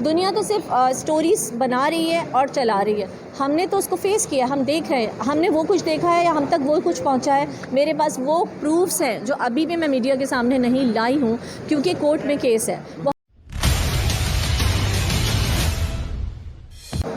दुनिया तो सिर्फ स्टोरीज बना रही है और चला रही है, हमने तो उसको फेस किया, हम देख रहे हैं, हमने वो कुछ देखा है या हम तक वो कुछ पहुंचा है। मेरे पास वो प्रूफ्स हैं जो अभी भी मैं मीडिया के सामने नहीं लाई हूँ क्योंकि कोर्ट में केस है।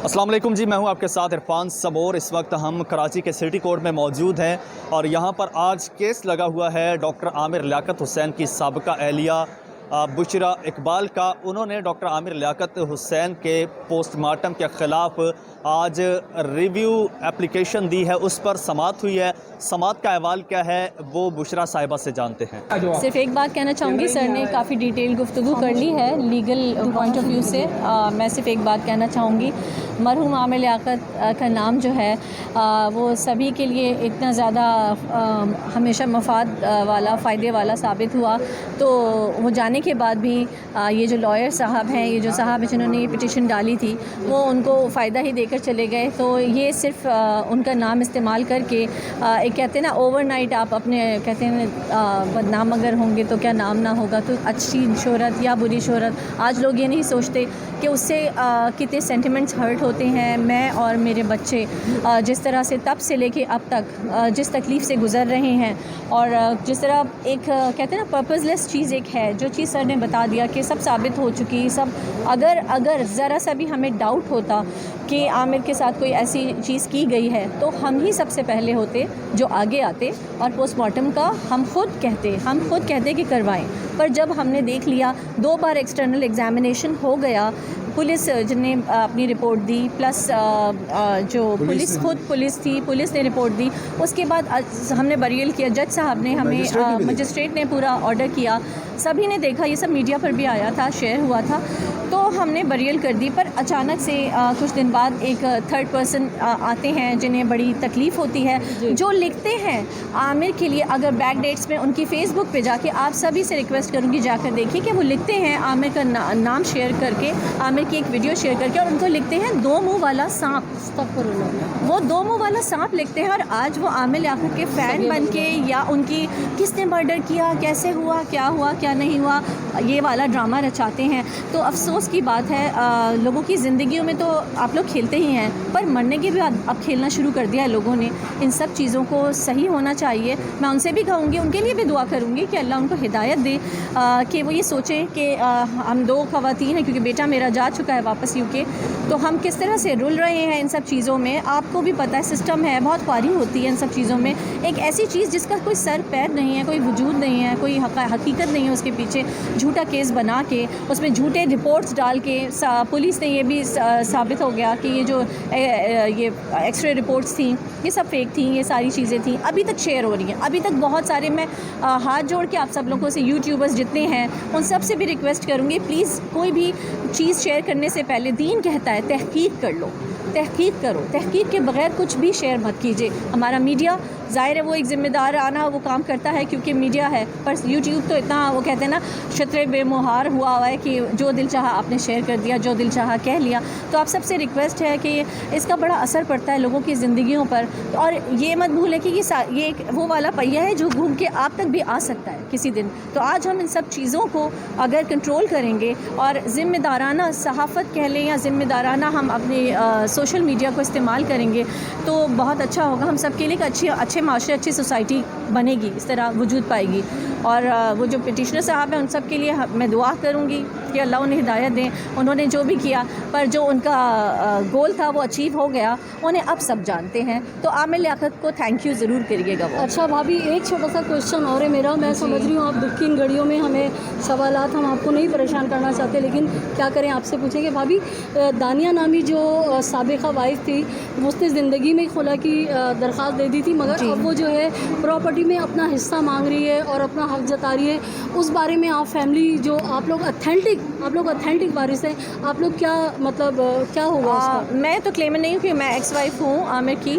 अस्सलाम वालेकुम जी, मैं हूं आपके साथ इरफान सबोर। इस वक्त हम कराची के सिटी कोर्ट में मौजूद हैं और यहां पर आज केस लगा हुआ है डॉक्टर आमिर लियाकत हुसैन की साबिका अहलिया बुशरा इकबाल का। उन्होंने डॉक्टर आमिर लियाकत हुसैन के पोस्टमार्टम के ख़िलाफ़ आज रिव्यू एप्लीकेशन दी है, उस पर समाअत हुई है। समाअत का अहवाल क्या है वो बुशरा साहिबा से जानते हैं। सिर्फ एक बात कहना चाहूँगी, सर ने काफ़ी डिटेल गुफ्तगू कर ली है लीगल पॉइंट ऑफ व्यू से। मैं सिर्फ एक बात कहना चाहूँगी, मरहूम आमिर लियाकत का नाम जो है वो सभी के लिए इतना ज़्यादा हमेशा मफाद वाला, फ़ायदे वाला साबित हुआ। तो वो जाने के बाद भी ये जो लॉयर साहब हैं, ये जो साहब हैं जिन्होंने ये पिटीशन डाली थी, वो उनको फ़ायदा ही देकर चले गए। तो ये सिर्फ उनका नाम इस्तेमाल करके एक कहते हैं ना, ओवरनाइट आप अपने कहते हैं बदनाम अगर होंगे तो क्या नाम ना होगा। तो अच्छी शोहरत या बुरी शोहरत, आज लोग ये नहीं सोचते कि उससे कितने सेंटिमेंट्स हर्ट होते हैं। मैं और मेरे बच्चे जिस तरह से तब से लेके अब तक जिस तकलीफ़ से गुज़र रहे हैं, और जिस तरह एक कहते हैं ना पर्पसलेस चीज़ एक है, जो चीज़ सर ने बता दिया कि सब साबित हो चुकी। सब अगर ज़रा सा भी हमें डाउट होता कि आमिर के साथ कोई ऐसी चीज़ की गई है तो हम ही सबसे पहले होते जो आगे आते और पोस्टमार्टम का हम खुद कहते कि करवाएं। पर जब हमने देख लिया, 2 बार एक्सटर्नल एग्ज़ामिनेशन हो गया, पुलिस ने अपनी रिपोर्ट दी, प्लस जो पुलिस थी, पुलिस ने रिपोर्ट दी। उसके बाद हमने बरियल किया, जज साहब ने हमें मजिस्ट्रेट ने पूरा ऑर्डर किया, सभी ने देखा, ये सब मीडिया पर भी आया था, शेयर हुआ था, तो हमने बरियल कर दी। पर अचानक से कुछ दिन बाद एक थर्ड पर्सन आते हैं जिन्हें बड़ी तकलीफ़ होती है, जो लिखते हैं आमिर के लिए। अगर बैक डेट्स में उनकी फ़ेसबुक पे जाके, आप सभी से रिक्वेस्ट करूँगी जाकर देखिए कि वो लिखते हैं आमिर का नाम शेयर करके, आमिर की एक वीडियो शेयर करके, और उनको लिखते हैं 2 मुँह वाला सांप। वो 2 मुँह वाला सांप लिखते हैं। और आज वो आमिर लियाकत के फ़ैन बन के, या उनकी किसने मर्डर किया, कैसे हुआ, क्या नहीं हुआ, ये वाला ड्रामा रचाते हैं। तो अफसोस की बात है, लोगों की ज़िंदगियों में तो आप लोग खेलते ही हैं, पर मरने के बाद अब खेलना शुरू कर दिया है लोगों ने। इन सब चीज़ों को सही होना चाहिए। मैं उनसे भी कहूँगी, उनके लिए भी दुआ करूँगी कि अल्लाह उनको हिदायत दे कि वो ये सोचें कि हम 2 ख़वातीन हैं, क्योंकि बेटा मेरा जा चुका है वापस यूके, तो हम किस तरह से रुल रहे हैं इन सब चीज़ों में। आपको भी पता है सिस्टम है, बहुत ख्वारी होती है इन सब चीज़ों में। एक ऐसी चीज़ जिसका कोई सर पैर नहीं है, कोई वजूद नहीं है, कोई हकीकत नहीं है उसके पीछे, झूठा केस बना के उसमें झूठे रिपोर्ट्स डाल के पुलिस ने ये भी साबित हो गया कि ये जो ये एक्सरे रिपोर्ट्स थी ये सब फेक थी, ये सारी चीज़ें थी। अभी तक शेयर हो रही हैं, अभी तक बहुत सारे। मैं हाथ जोड़ के आप सब लोगों से, यूट्यूबर्स जितने हैं उन सब से भी रिक्वेस्ट करूँगी, प्लीज़ कोई भी चीज़ शेयर करने से पहले दीन कहता है तहकीक कर लो, तहकीक करो। तहकीक के बगैर कुछ भी शेयर मत कीजिए। हमारा मीडिया ज़ाहिर है वो एक ज़िम्मेदार आना वो काम करता है क्योंकि मीडिया है, पर यूट्यूब तो इतना वो कहते हैं ना शतरे बेमुहार हुआ है कि जो दिल चाहा आपने शेयर कर दिया, जो दिल चाहा कह लिया। तो आप सबसे रिक्वेस्ट है कि इसका बड़ा असर पड़ता है लोगों की ज़िंदगियों पर। और ये मत भूलें कि ये एक वो वाला पहिया है जो घूम के आप तक भी आ सकता है किसी दिन। तो आज हम इन सब चीज़ों को अगर कंट्रोल करेंगे और ज़िम्मेदाराना सहाफ़त कह लें या ज़िम्मेदाराना हम अपने सोशल मीडिया को इस्तेमाल करेंगे तो बहुत अच्छा होगा। हम सब के लिए अच्छे माशरे, अच्छी सोसाइटी बनेगी, इस तरह वजूद पाएगी। और वो जो पिटिशनर साहब हैं उन सब के लिए मैं दुआ करूँगी कि अल्लाह उन्हें हिदायत दें। उन्होंने जो भी किया, पर जो उनका गोल था वो अचीव हो गया, उन्हें अब सब जानते हैं। तो आमिर लियाकत को थैंक यू ज़रूर करिएगा वो। अच्छा भाभी, एक छोटा सा क्वेश्चन और है मेरा। मैं समझ रही हूँ आप दुख की इन घड़ियों में हमें सवालात, हम आपको नहीं परेशान करना चाहते, लेकिन क्या करें, आपसे पूछेंगे। भाभी, दानिया नामी जो साबिका वाइफ थी, उसने ज़िंदगी में खुला की दरख्वास्त दे दी थी, मगर अब वो जो है प्रॉपर्टी में अपना हिस्सा मांग रही है और अपना हक जता रही है। उस बारे में आप फैमिली जो आप लोग अथेंटिक वारिस हैं, आप लोग क्या मतलब क्या होगा उसका? मैं तो क्लेमर नहीं हूँ कि मैं एक्स वाइफ हूँ आमिर की।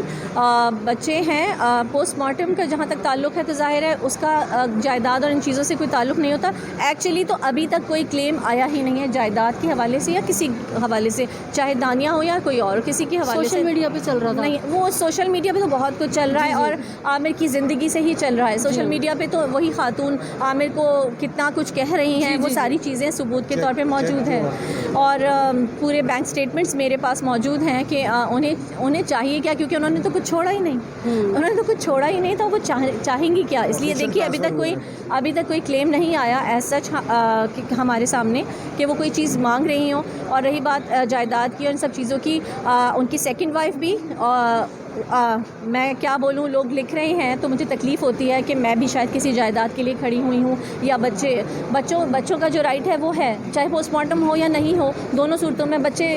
बच्चे हैं। पोस्टमार्टम का जहाँ तक ताल्लुक़ है तो ज़ाहिर है उसका जायदाद और इन चीज़ों से कोई ताल्लुक़ नहीं होता। एक्चुअली तो अभी तक कोई क्लेम आया ही नहीं है जायदाद के हवाले से या किसी हवाले से, चाहे दानिया हो या कोई और किसी के हवाले से। सोशल मीडिया पे चल रहा था। नहीं, वो सोशल मीडिया पे तो बहुत कुछ चल रहा है और आमिर की ज़िंदगी से ही चल रहा है। सोशल मीडिया पे तो वही खातून आमिर को कितना कुछ कह रही हैं, वो सारी चीज़ें सबूत के तौर पे मौजूद हैं। और पूरे बैंक स्टेटमेंट्स मेरे पास मौजूद हैं कि उन्हें चाहिए क्या, क्योंकि उन्होंने तो कुछ छोड़ा ही नहीं, उन्होंने तो कुछ छोड़ा ही नहीं था, वो चाहेंगी क्या। इसलिए देखिए अभी तक कोई क्लेम नहीं आया एज सच हमारे सामने कि वो कोई चीज़ मांग रही हो। और रही बात जायदाद की और इन सब चीज़ों की, उनकी सेकंड वाइफ भी मैं क्या बोलूँ, लोग लिख रहे हैं तो मुझे तकलीफ़ होती है कि मैं भी शायद किसी जायदाद के लिए खड़ी हुई हूँ, या बच्चों का जो राइट है वो है, चाहे पोस्टमार्टम हो या नहीं हो, दोनों सूरतों में बच्चे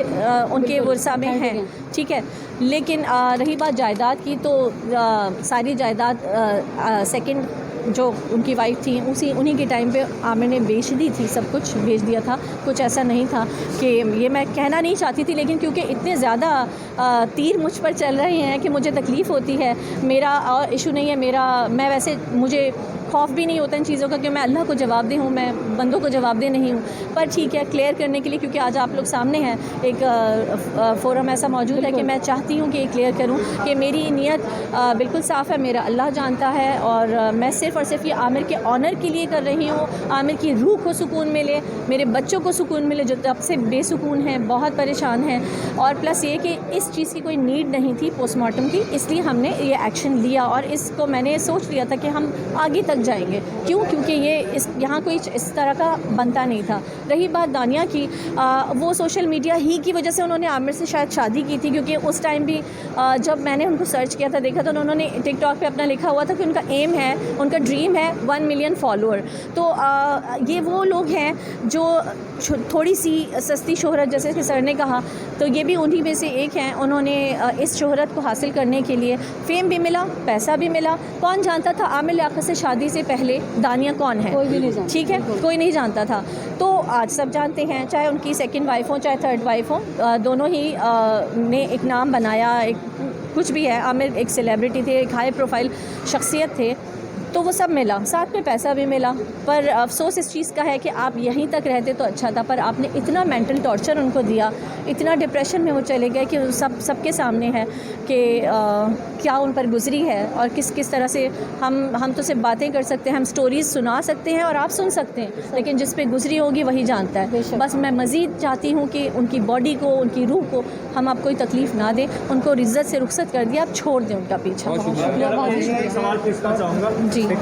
उनके वर्सा में हैं, ठीक है। लेकिन रही बात जायदाद की, तो सारी जायदाद सेकंड जो उनकी वाइफ थी उन्हीं के टाइम पे आमिर ने बेच दी थी, सब कुछ बेच दिया था। कुछ ऐसा नहीं था कि, ये मैं कहना नहीं चाहती थी, लेकिन क्योंकि इतने ज़्यादा तीर मुझ पर चल रहे हैं कि मुझे तकलीफ़ होती है। मेरा और इशू नहीं है, मैं वैसे मुझे खौफ भी नहीं होता इन चीज़ों का कि मैं अल्लाह को जवाब दे हूँ, मैं बंदों को जवाब दे नहीं हूँ। पर ठीक है, क्लियर करने के लिए, क्योंकि आज आप लोग सामने हैं, एक फ़ोरम ऐसा मौजूद है कि मैं चाहती हूँ कि क्लियर करूँ कि मेरी नीयत बिल्कुल साफ़ है, मेरा अल्लाह जानता है, और मैं सिर्फ़ और सिर्फ ये आमिर के ऑनर के लिए कर रही हूँ। आमिर की रूह को सुकून मिले, मेरे बच्चों को सुकून मिले जो तब से बेसुकून हैं, बहुत परेशान हैं। और प्लस ये कि इस चीज़ की कोई नीड नहीं थी पोस्टमार्टम की, इसलिए हमने ये एक्शन लिया, और इसको मैंने सोच लिया था कि हम आगे तक जाएंगे। क्यों? क्योंकि ये यहाँ कोई इस तरह का बनता नहीं था। रही बात दानिया की, वो सोशल मीडिया ही की वजह से उन्होंने आमिर से शायद शादी की थी, क्योंकि उस टाइम भी जब मैंने उनको सर्च किया था, देखा, तो उन्होंने टिकटॉक पे अपना लिखा हुआ था कि उनका एम है, उनका ड्रीम है 1 मिलियन फॉलोअर। तो ये वो लोग हैं जो थोड़ी सी सस्ती शोहरत, जैसे कि सर ने कहा, तो ये भी उन्हीं में से एक हैं। उन्होंने इस शोहरत को हासिल करने के लिए फेम भी मिला, पैसा भी मिला। कौन जानता था आमिर लियाकत से शादी से पहले दानिया कौन है? कोई भी नहीं जानता, ठीक है, कोई नहीं जानता था। तो आज सब जानते हैं, चाहे उनकी सेकंड वाइफ हो चाहे थर्ड वाइफ हो, दोनों ही ने एक नाम बनाया, एक कुछ भी है। आमिर एक सेलिब्रिटी थे, एक हाई प्रोफाइल शख्सियत थे, तो वो सब मिला, साथ में पैसा भी मिला। पर अफसोस इस चीज़ का है कि आप यहीं तक रहते तो अच्छा था, पर आपने इतना मेंटल टॉर्चर उनको दिया, इतना डिप्रेशन में वो चले गए कि सबके सामने है कि क्या उन पर गुजरी है, और किस तरह से हम तो सिर्फ बातें कर सकते हैं, हम स्टोरीज़ सुना सकते हैं और आप सुन सकते हैं, लेकिन जिस पे गुजरी होगी वही जानता है। बस मैं मज़ीद चाहती हूँ कि उनकी बॉडी को, उनकी रूह को हम आप कोई तकलीफ़ ना दें, उनको इज़्ज़त से रुखसत कर दिया, आप छोड़ दें उनका पीछा। सवाल पूछना चाहूँगा जी मैं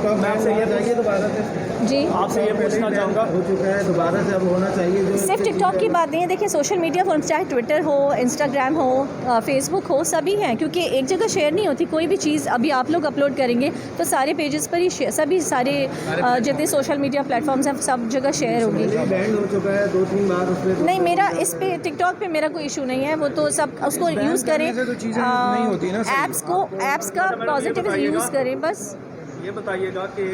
आपसे ये पूछना चाहूँगा, हो चुका है, दोबारा से अब होना चाहिए। सिर्फ टिकटॉक की बात नहीं है, देखिए सोशल मीडिया पर चाहे ट्विटर हो, इंस्टाग्राम हो, फेसबुक हो, सभी हैं, क्योंकि एक जगह शेयर नहीं होती कोई भी चीज़। अभी आप लोग अपलोड करेंगे तो सारे पेजेस पर ही सभी सारे जितने सोशल मीडिया प्लेटफॉर्म्स हैं सब जगह शेयर होगी। बैंड हो चुका है 2-3 बार उसमें, तो नहीं, मेरा इस पे टिकटॉक पे मेरा कोई इशू नहीं है, वो तो सब उसको यूज़ करें, ऐप्स का पॉजिटिव यूज़ करें बस। ये बताइएगा कि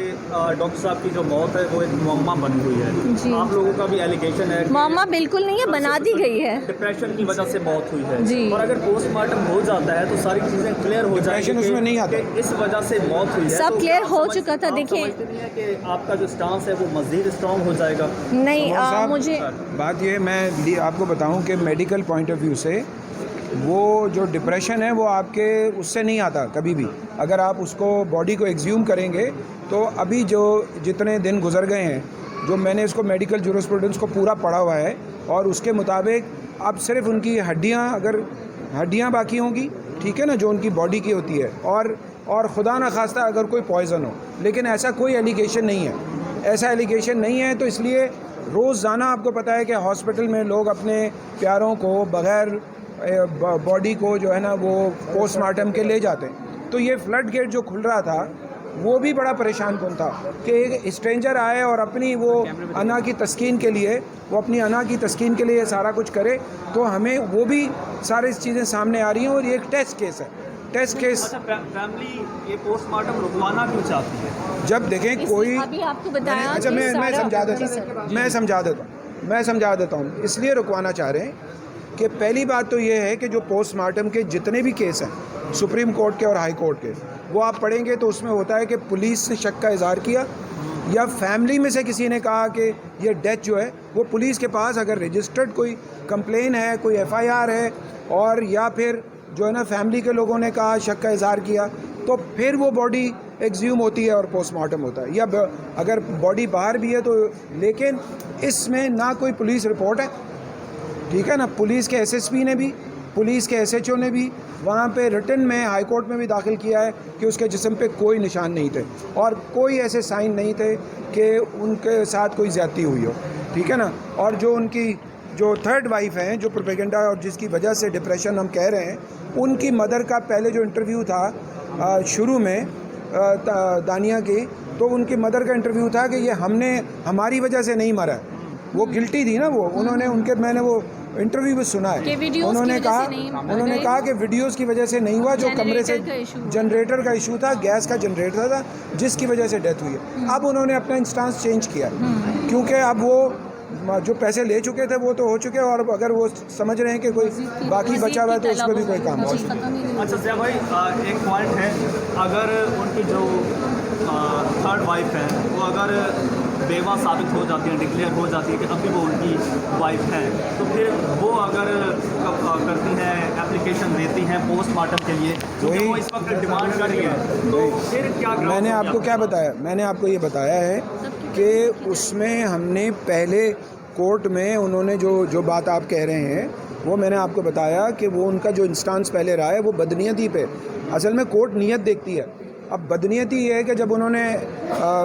डॉक्टर साहब की जो मौत है वो एक मुअम्मा बनी हुई है, जी। आप लोगों का भी एलिगेशन है मामा बिल्कुल नहीं है, बना दी गई है, डिप्रेशन की वजह से मौत हुई है, जी। और अगर पोस्टमार्टम हो जाता है तो सारी चीज़ें क्लियर हो जाएगी, उसमें नहीं आता, इस वजह से मौत हुई है, सब तो क्लियर आप हो चुका था। देखिए, समझते नहीं है कि आपका जो स्टांस है वो मज़ीद स्ट्रॉन्ग हो जाएगा? नहीं, मुझे बात ये मैं आपको बताऊं कि मेडिकल पॉइंट ऑफ व्यू से वो जो डिप्रेशन है वो आपके उससे नहीं आता कभी भी। अगर आप उसको बॉडी को एग्ज्यूम करेंगे तो अभी जो जितने दिन गुजर गए हैं, जो मैंने इसको मेडिकल जूरिस्प्रूडेंस को पूरा पढ़ा हुआ है, और उसके मुताबिक अब सिर्फ उनकी हड्डियाँ बाकी होंगी, ठीक है ना, जो उनकी बॉडी की होती है, और खुदा न खास्ता अगर कोई पॉइज़न हो, लेकिन ऐसा कोई एलिगेशन नहीं है, ऐसा एलिगेशन नहीं है। तो इसलिए रोज़ाना आपको पता है कि हॉस्पिटल में लोग अपने प्यारों को बग़ैर बॉडी को जो है ना वो पोस्टमार्टम के ले जाते हैं। तो ये फ्लड गेट जो खुल रहा था वो भी बड़ा परेशान कौन था कि एक स्ट्रेंजर आए और अपनी वो अना की तस्कीन के लिए ये सारा कुछ करे। तो हमें वो भी सारी चीज़ें सामने आ रही हैं, और ये एक टेस्ट केस है, टेस्ट केस। अच्छा, फैमिली ये पोस्टमार्टम रुकवाना क्यों चाहती है? जब देखें कोई, अभी आपको बताया, अच्छा मैं समझा देता हूँ, इसलिए रुकवाना चाह रहे हैं कि पहली बात तो ये है कि जो पोस्टमार्टम के जितने भी केस हैं सुप्रीम कोर्ट के और हाई कोर्ट के, वो आप पढ़ेंगे तो उसमें होता है कि पुलिस ने शक का इजहार किया, या फैमिली में से किसी ने कहा कि ये डेथ जो है वो पुलिस के पास अगर रजिस्टर्ड कोई कंप्लेन है, कोई FIR है, और या फिर जो है ना फैमिली के लोगों ने कहा, शक का इजहार किया, तो फिर वो बॉडी एक्सह्यूम होती है और पोस्टमार्टम होता है, या अगर बॉडी बाहर भी है तो। लेकिन इसमें ना कोई पुलिस रिपोर्ट है, ठीक है ना, पुलिस के एसएसपी ने भी, पुलिस के एसएचओ ने भी वहाँ पे रिटन में हाई कोर्ट में भी दाखिल किया है कि उसके जिस्म पे कोई निशान नहीं थे और कोई ऐसे साइन नहीं थे कि उनके साथ कोई ज़्यादती हुई हो, ठीक है ना। और जो उनकी जो थर्ड वाइफ हैं, जो प्रोपेगेंडा और जिसकी वजह से डिप्रेशन हम कह रहे हैं, उनकी मदर का पहले जो इंटरव्यू था शुरू में दानिया की, तो उनकी मदर का इंटरव्यू था कि ये हमारी वजह से नहीं मरा, वो गिल्टी थी ना वो, उन्होंने मैंने वो इंटरव्यू भी सुना है, उन्होंने कहा कि वीडियोस की वजह से नहीं हुआ, जो कमरे से जनरेटर का इशू था, गैस का जनरेटर था, जिसकी वजह से डेथ हुई है। अब उन्होंने अपना इंस्टांस चेंज किया क्योंकि अब वो जो पैसे ले चुके थे वो तो हो चुके हैं, और अगर वो समझ रहे हैं कि कोई बाकी बचा हुआ है तो उस पर भी कोई काम हो। अच्छा ज़िया भाई, एक पॉइंट है, अगर उनकी जो थर्ड वाइफ है वो अगर बेवा साबित हो जाती है, डिक्लेयर हो जाती है कि अभी वो उनकी वाइफ है, तो फिर वो अगर करती हैं, एप्लीकेशन देती हैं पोस्टमार्टम के लिए, तो वो इस वक्त डिमांड कर रही है, तो फिर क्या? मैंने आपको क्या बताया, मैंने आपको ये बताया है कि उसमें हमने पहले कोर्ट में उन्होंने जो बात आप कह रहे हैं वो मैंने आपको बताया कि वो उनका जो इंस्टांस पहले रहा है वो बदनीयती पे, असल में कोर्ट नीयत देखती है। अब बदनीयती ये है कि जब उन्होंने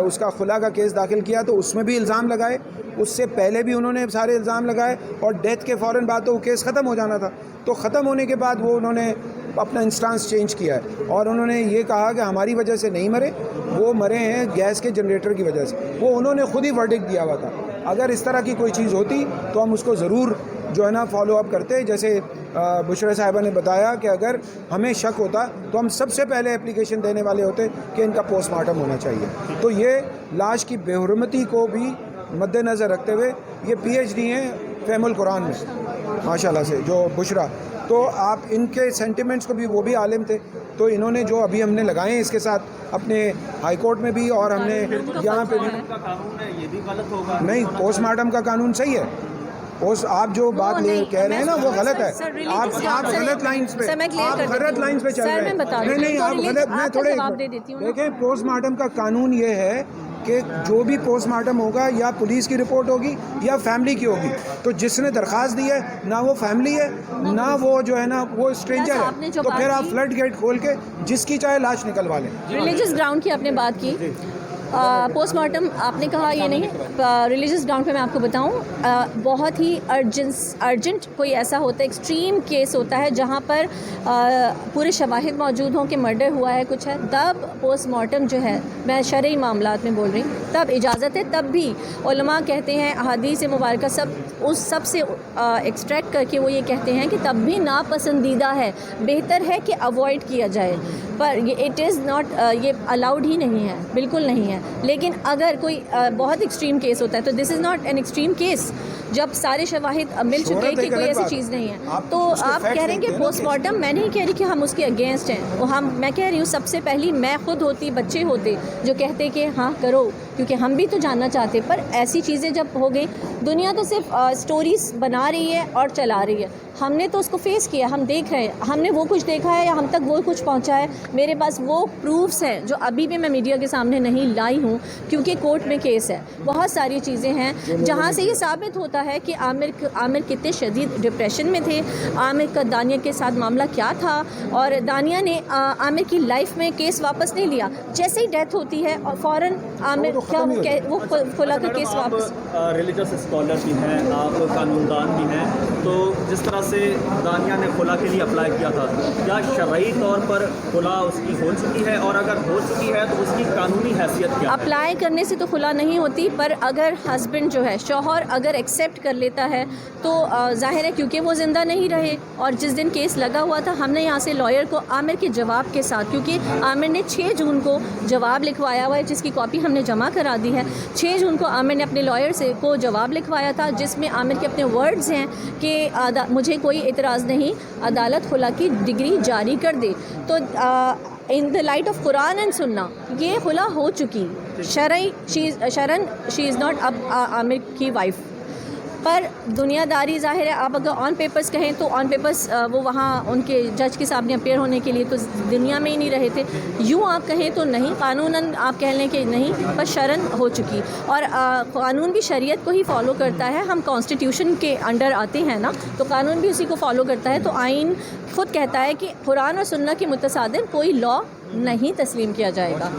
उसका खुला का केस दाखिल किया तो उसमें भी इल्ज़ाम लगाए, उससे पहले भी उन्होंने सारे इल्ज़ाम लगाए, और डेथ के फ़ौरन बाद तो वो केस ख़त्म हो जाना था, तो ख़त्म होने के बाद वो उन्होंने अपना इंस्टांस चेंज किया है और उन्होंने ये कहा कि हमारी वजह से नहीं मरे, वो मरे हैं गैस के जनरेटर की वजह से। वो उन्होंने खुद ही वर्डिक्ट दिया हुआ था। अगर इस तरह की कोई चीज़ होती तो हम उसको ज़रूर जो है ना फॉलो अप करते। जैसे बुशरा साहिबा ने बताया कि अगर हमें शक होता तो हम सबसे पहले एप्लीकेशन देने वाले होते कि इनका पोस्टमार्टम होना चाहिए। तो ये लाश की बेहुरमती को भी मद्देनज़र रखते हुए, ये PhD हैं फ़हमुल कुरान में माशाल्लाह से, जो बुशरा, तो आप इनके सेंटिमेंट्स को भी, वो भी आलिम थे, तो इन्होंने जो अभी हमने लगाए हैं इसके साथ अपने हाई कोर्ट में भी और हमने यहाँ पे भी, ये भी गलत होगा। नहीं, पोस्टमार्टम का कानून सही है। आप जो बात कह रहे हैं ना वो गलत है, आप गलत लाइंस पे, आप गलत लाइंस पे चल रहे हैं। नहीं, आप गलत, मैं थोड़े देखें, पोस्टमार्टम का कानून ये है कि जो भी पोस्टमार्टम होगा या पुलिस की रिपोर्ट होगी या फैमिली की होगी, तो जिसने दरख्वास्त दी है ना वो फैमिली है ना वो जो है ना वो स्ट्रेंजर है, तो फिर आप फ्लड गेट खोल के जिसकी चाहे लाश निकलवा लें। रिलीजियस ग्राउंड की आपने बात की, पोस्टमार्टम आपने कहा ये नहीं, रिलीजियस ग्राउंड पे मैं आपको बताऊं, बहुत ही अर्जेंट कोई ऐसा होता है, एक्सट्रीम केस होता है जहां पर पूरे शवाहिद मौजूद हों कि मर्डर हुआ है, कुछ है, तब पोस्टमार्टम जो है, मैं शरई मामलात में बोल रही हूँ, तब इजाज़त है। तब भी उलमा कहते हैं, अहादीस मुबारक सब उस सब से एक्सट्रैक्ट करके वो ये कहते हैं कि तब भी नापसंदीदा है, बेहतर है कि अवॉइड किया जाए, पर ये इट इज़ नॉट, ये अलाउड ही नहीं है, बिल्कुल नहीं है। लेकिन अगर कोई बहुत एक्सट्रीम केस होता है तो this is not an extreme case, जब सारे शवाहिद मिल चुके हैं कि कोई ऐसी चीज़ नहीं है, तो आप कह रहे हैं कि पोस्टमार्टम, मैं नहीं कह रही कि हम उसके अगेंस्ट हैं, वो मैं कह रही हूँ सबसे पहली मैं खुद होती, बच्चे होते जो कहते कि हाँ करो, क्योंकि हम भी तो जानना चाहते। पर ऐसी चीज़ें जब हो गई, दुनिया तो सिर्फ स्टोरीज बना रही है और चला रही है, हमने तो उसको फेस किया, हम देख रहे हैं, हमने वो कुछ देखा है या हम तक वो कुछ पहुंचा है। मेरे पास वो प्रूफ्स हैं जो अभी भी मैं मीडिया के सामने नहीं लाई हूं, क्योंकि कोर्ट में केस है, बहुत सारी चीज़ें हैं जहां से ये साबित होता है कि आमिर कितने शदीद डिप्रेशन में थे, आमिर का दानिया के साथ मामला क्या था, और दानिया ने आमिर की लाइफ में केस वापस नहीं लिया। जैसे ही डेथ होती है और फ़ौरन आमिर वो खुला का केस वापस। रिलीजियस स्कॉलर भी हैं, आप कानूनदान भी हैं, तो जिस तरह से दानिया ने खुला के लिए अप्लाई किया था, क्या शरई तौर पर खुला उसकी हो चुकी है, और अगर हो चुकी है तो उसकी कानूनी हैसियत क्या है? अप्लाई करने से तो खुला नहीं होती, पर अगर हस्बैंड जो है, शौहर अगर एक्सेप्ट कर लेता है तो जाहिर है, क्योंकि वो ज़िंदा नहीं रहे, और जिस दिन केस लगा हुआ था हमने यहाँ से लॉयर को आमिर के जवाब के साथ, क्योंकि आमिर ने 6 जून को जवाब लिखवाया हुआ है, जिसकी कॉपी हमने जमा करा दी है। 6 जून को आमिर ने अपने लॉयर से को जवाब लिखवाया था, जिसमें आमिर के अपने वर्ड्स हैं कि मुझे कोई इतराज़ नहीं, अदालत खुला की डिग्री जारी कर दे। तो in the light of Quran and सुन्ना ये खुला हो चुकी, शरई शी इज़ नॉट अब आमिर की वाइफ। पर दुनियादारी ज़ाहिर है, आप अगर ऑन पेपर्स कहें तो ऑन पेपर्स वो वहाँ उनके जज के सामने अपेयर होने के लिए तो दुनिया में ही नहीं रहे थे। यूँ आप कहें तो नहीं, कानूनन आप कह लें कि नहीं, पर शरन हो चुकी। और कानून भी शरीयत को ही फॉलो करता है। हम कॉन्स्टिट्यूशन के अंडर आते हैं ना, तो कानून भी उसी को फॉलो करता है। तो आइन खुद कहता है कि कुरान और सुन्नत के मुतसादिम कोई लॉ नहीं तस्लीम किया जाएगा।